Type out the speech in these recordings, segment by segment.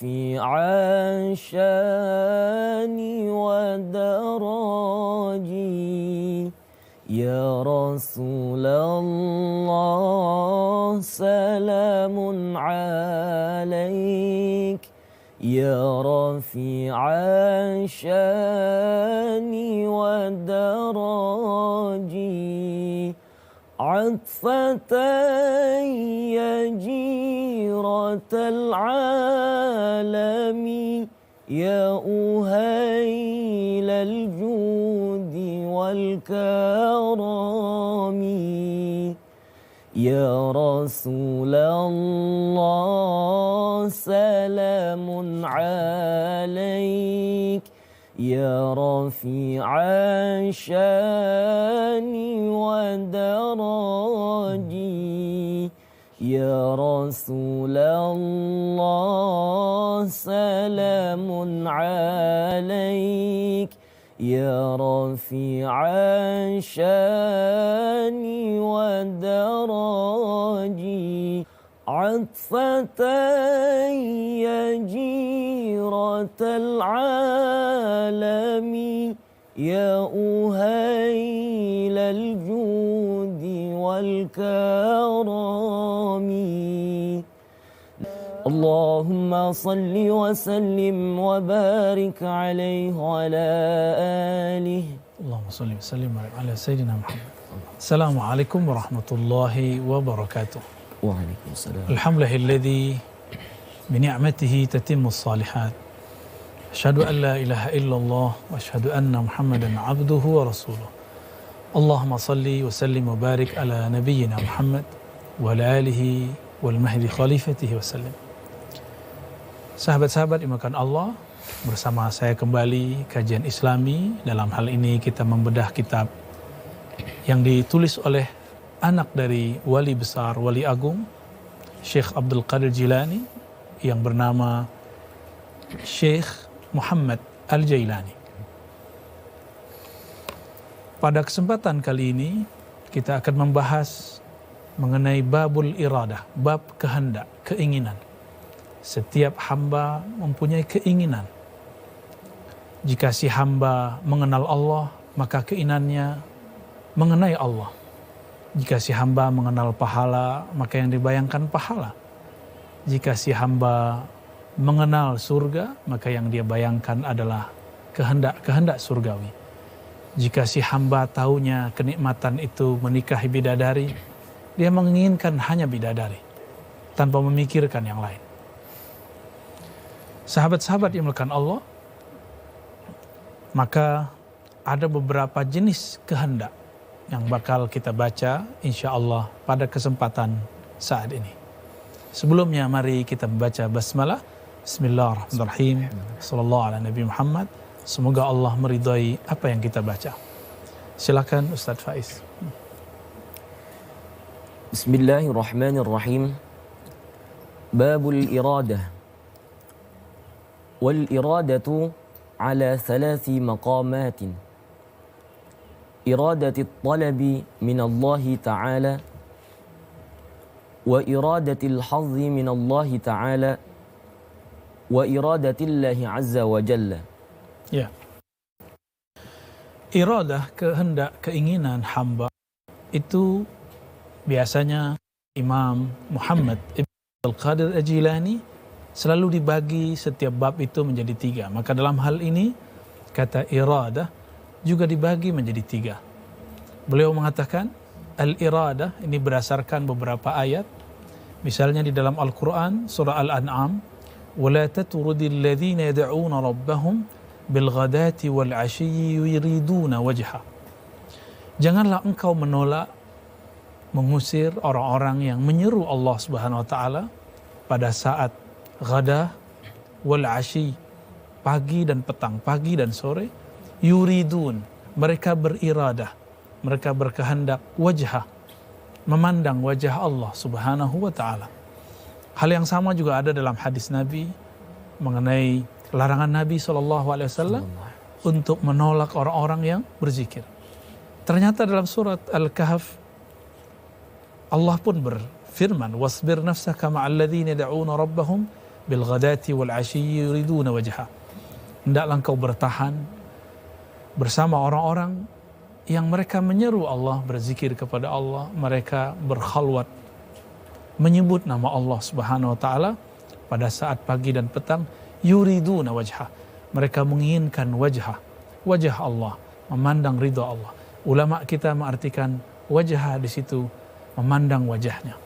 رفيع الشان ودراجي يا رسول الله سلام عليك يا رفيع الشان ودراجي عطفة يا جيرة العالم يا أهيل الجود والكرم يا رسول الله سلام عليك يا رفيع الشان ودراجي يا رسول الله سلام عليك يا رفيع الشان ودراجي عطفة يا جيرة العالم يا أهيل الجود والكرم اللهم صل وسلم وبارك عليه وعلى آله اللهم صل وسلم على سيدنا محمد. Assalamualaikum warahmatullahi wabarakatuh. Waalaikumsalam. Alhamdulillahilladzi bi ni'matihi tatimmus shalihat. Asyhadu an la ilaha illallah wa asyhadu anna Muhammadan abduhu wa rasuluh. Allahumma salli wa sallim wa barik ala nabiyyina Muhammad wa ala alihi wal mahdi khalifatihi wa sallim. Sahabat-sahabat dimuliakan Allah, bersama saya kembali kajian Islami. Dalam hal ini kita membedah kitab yang ditulis oleh anak dari wali besar, wali agung, Syekh Abdul Qadir Jilani, yang bernama Syekh Muhammad Al-Jailani. Pada kesempatan kali ini kita akan membahas mengenai babul iradah, bab kehendak, keinginan. Setiap hamba mempunyai keinginan. Jika si hamba mengenal Allah, maka keinginannya mengenai Allah. Jika si hamba mengenal pahala, maka yang dibayangkan pahala. Jika si hamba mengenal surga, maka yang dia bayangkan adalah kehendak surgawi. Jika si hamba taunya kenikmatan itu menikahi bidadari, dia menginginkan hanya bidadari, tanpa memikirkan yang lain. Sahabat-sahabat yang dimuliakan Allah, maka ada beberapa jenis kehendak yang bakal kita baca insyaallah pada kesempatan saat ini. Sebelumnya mari kita membaca basmalah. Bismillahirrahmanirrahim. Sallallahu ala Nabi Muhammad. Semoga Allah meridhai apa yang kita baca. Silakan Ustaz Faiz. Bismillahirrahmanirrahim. Babul iradah. Wal iradatu ala thalathi maqamatin. إرادة الطلب من الله تعالى وإرادة الحظ من الله تعالى وإرادة الله عز وجل. Ya. Iradah, kehendak, keinginan hamba itu biasanya Imam Muhammad Ibn Al-Qadir Al-Jilani selalu dibagi setiap bab itu menjadi 3. Maka dalam hal ini kata iradah juga dibagi menjadi 3. Beliau mengatakan al-iradah ini berdasarkan beberapa ayat. Misalnya di dalam Al-Quran surah Al-An'am, وَلَا تَتُرُدِ الَّذِينَ يَدْعُونَ رَبَّهُمْ بِالْغَدَاةِ وَالْعَشِيِّ يُرِيدُونَ وَجْهَهُ. Janganlah engkau menolak, mengusir orang-orang yang menyeru Allah Subhanahu wa taala pada saat ghadah wal ashi, pagi dan petang, pagi dan sore. Yuridun, mereka beriradah, mereka berkehendak wajah, memandang wajah Allah Subhanahu wa taala. Hal yang sama juga ada dalam hadis Nabi mengenai larangan Nabi SAW untuk menolak orang-orang yang berzikir. Ternyata dalam surat Al-Kahf Allah pun berfirman, wasbir nafsaka ma'al ladzina yad'una rabbahum bil ghadati wal 'ashyi yuriduna wajha. Hendaklah engkau bertahan bersama orang-orang yang mereka menyeru Allah, berzikir kepada Allah, mereka berkhalwat menyebut nama Allah Subhanahu wa taala pada saat pagi dan petang, yuriduna wajha. Mereka menginginkan wajah Allah, memandang ridha Allah. Ulama kita mengartikan wajah di situ memandang wajahnya.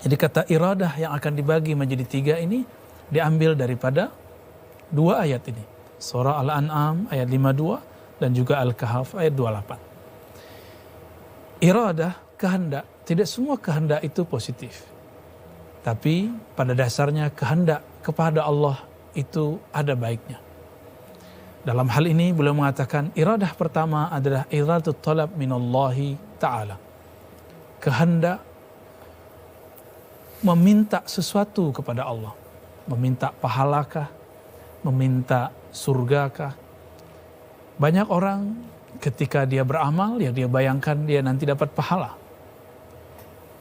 Jadi kata iradah yang akan dibagi menjadi 3 ini diambil daripada 2 ayat ini. Surah Al-An'am ayat 52 dan juga Al-Kahf ayat 28. Iradah, kehendak, tidak semua kehendak itu positif. Tapi pada dasarnya kehendak kepada Allah itu ada baiknya. Dalam hal ini beliau mengatakan iradah pertama adalah iradatu talab minallahi ta'ala. Kehendak meminta sesuatu kepada Allah. Meminta pahalakah, meminta surgakah. Banyak orang ketika dia beramal, ya dia bayangkan dia nanti dapat pahala.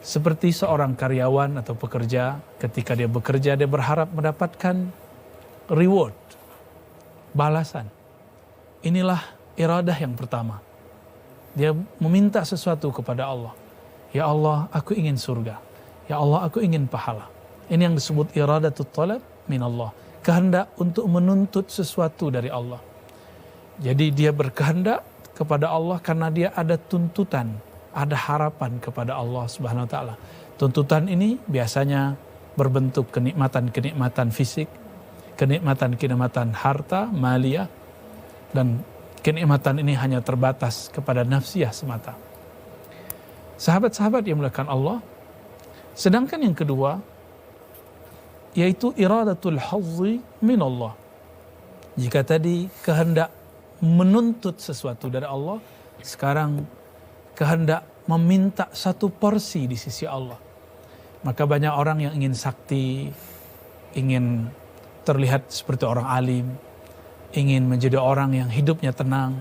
Seperti seorang karyawan atau pekerja, ketika dia bekerja dia berharap mendapatkan reward, balasan. Inilah iradah yang pertama. Dia meminta sesuatu kepada Allah. Ya Allah, aku ingin surga. Ya Allah, aku ingin pahala. Ini yang disebut iradatut talab minallah. Kehendak untuk menuntut sesuatu dari Allah. Jadi dia berkehendak kepada Allah karena dia ada tuntutan, ada harapan kepada Allah Subhanahu wa taala. Tuntutan ini biasanya berbentuk kenikmatan-kenikmatan fisik, kenikmatan-kenikmatan harta, maliyah, dan kenikmatan ini hanya terbatas kepada nafsiyah semata. Sahabat-sahabat yang dimuliakan Allah, sedangkan yang kedua yaitu iradatul hazzi min Allah. Jika tadi kehendak menuntut sesuatu dari Allah, sekarang kehendak meminta satu porsi di sisi Allah. Maka banyak orang yang ingin sakti, ingin terlihat seperti orang alim, ingin menjadi orang yang hidupnya tenang.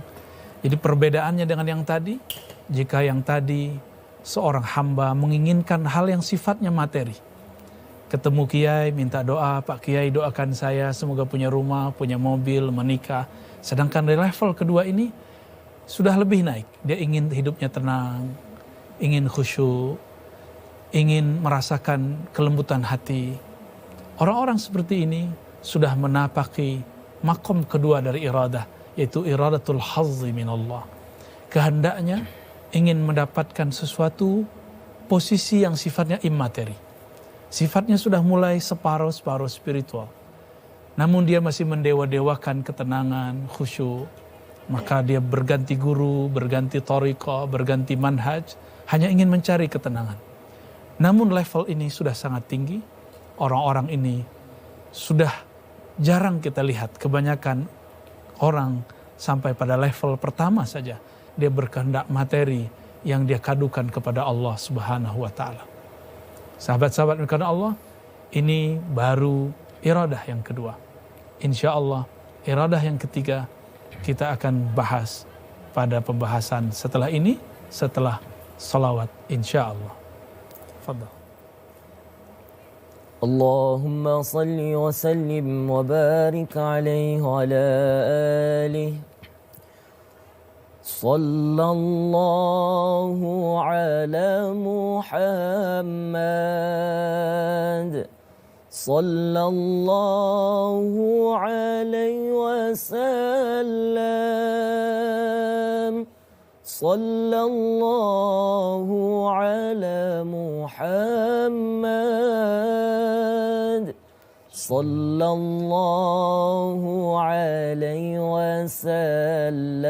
Jadi perbedaannya dengan yang tadi, jika yang tadi seorang hamba menginginkan hal yang sifatnya materi. Ketemu kiai, minta doa, Pak Kiai doakan saya semoga punya rumah, punya mobil, menikah. Sedangkan di level kedua ini sudah lebih naik. Dia ingin hidupnya tenang, ingin khusyuk, ingin merasakan kelembutan hati. Orang-orang seperti ini sudah menapaki makom kedua dari iradah, yaitu iradatul hazzi minallah. Kehendaknya ingin mendapatkan sesuatu posisi yang sifatnya immateri. Sifatnya sudah mulai separuh-separuh spiritual. Namun dia masih mendewa-dewakan ketenangan, khusyuk. Maka dia berganti guru, berganti thariqah, berganti manhaj, hanya ingin mencari ketenangan. Namun level ini sudah sangat tinggi. Orang-orang ini sudah jarang kita lihat. Kebanyakan orang sampai pada level pertama saja. Dia berkehendak materi yang dia kadukan kepada Allah Subhanahu wa ta'ala. Sahabat-sahabat karena Allah, ini baru iradah yang kedua. Insya Allah iradah yang ketiga kita akan bahas pada pembahasan setelah ini, setelah salawat insya Allah. Fadhal. Allahumma salli wa sallim wa barik alaihi wa ala alihi. Sallallahu ala Muhammad. Sallallahu alaihi wasallam. Sallallahu ala Muhammad. Sallallahu alaihi wasallam.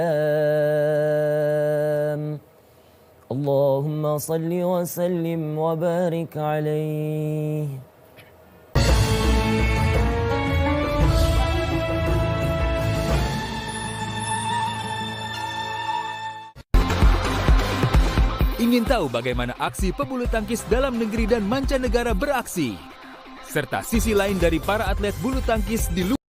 Allahumma salli wa sallim wa barik alaihi. Ingin tahu bagaimana aksi pebulu tangkis dalam negeri dan mancanegara beraksi? Serta sisi lain dari para atlet bulu tangkis di luar